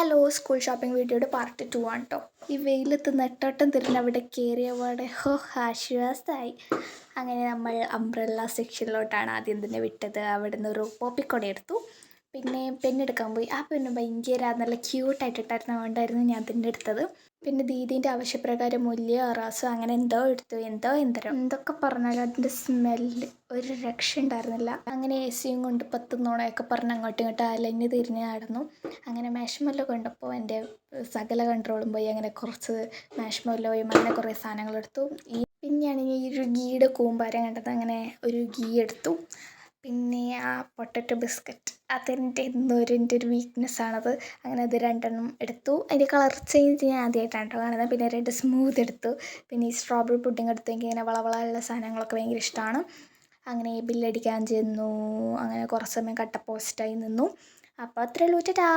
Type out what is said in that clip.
Hello, school shopping വീഡിയോയുടെ part 2 ആണ് കേട്ടോ. ഈ വെയിലത്ത് നെട്ടോട്ടം തിരിഞ്ഞ് അവിടെ കയറിയപാടെ ആശ്വാസമായി. അങ്ങനെ നമ്മൾ അംബ്രല്ല സെക്ഷനിലോട്ടാണ് ആദ്യം തന്നെ വിട്ടത്. അവിടെ നിന്ന് ഒരു പോപ്പിക്കൊട എടുത്തു. പിന്നെ പെണ്ണെടുക്കാൻ പോയി. ആ പെണ്ണ് ഭയങ്കര നല്ല ക്യൂട്ടായിട്ടിട്ടായിരുന്നു, അതുകൊണ്ടായിരുന്നു ഞാൻ തന്നെ എടുത്തത്. പിന്നെ ദീദീൻ്റെ ആവശ്യപ്രകാരം മുല്ല റാസ് അങ്ങനെ എന്തോ എടുത്തു. എന്തൊക്കെ പറഞ്ഞാലും അതിൻ്റെ സ്മെല്ല് ഒരു രക്ഷ ഉണ്ടായിരുന്നില്ല. അങ്ങനെ എ സിയും കൊണ്ട് 10 നോണയൊക്കെ പറഞ്ഞ് അങ്ങോട്ടും ഇങ്ങോട്ടും അലഞ്ഞ് തിരിഞ്ഞ് നടന്നു. അങ്ങനെ മാഷ്മെല്ലോ കണ്ടപ്പോൾ എൻ്റെ സകല കൺട്രോളും പോയി. അങ്ങനെ കുറച്ച് മാഷ്മെല്ലോയും അങ്ങനെ കുറേ സാധനങ്ങളെടുത്തു. പിന്നെയാണെങ്കിൽ ഈ ഒരു ഗീയുടെ കൂമ്പാരം കണ്ടത്, അങ്ങനെ ഒരു ഗീ എടുത്തു. പിന്നെ ആ പൊട്ടറ്റോ ബിസ്ക്കറ്റ്, എൻ്റെ ഒരു വീക്ക്നെസ്സാണത്. അങ്ങനെ അത് 2 എടുത്തു. അതിൻ്റെ കളർ ചേഞ്ച് ഞാൻ ആദ്യമായിട്ടാണ് കേട്ടോ കാണുന്നത്. പിന്നെ 2 സ്മൂത്ത് എടുത്തു. പിന്നെ ഈ സ്ട്രോബെറി പുഡിങ് എടുത്തു. എനിക്ക് ഇങ്ങനെ വളവളയുള്ള സാധനങ്ങളൊക്കെ ഭയങ്കര ഇഷ്ടമാണ്. അങ്ങനെ ബില്ലടിക്കാൻ ചെന്നു. അങ്ങനെ കുറച്ച് സമയം കട്ട പോസ്റ്റായി നിന്നു. അപ്പോൾ അത്രയേ ഉള്ളൂ. ടാ.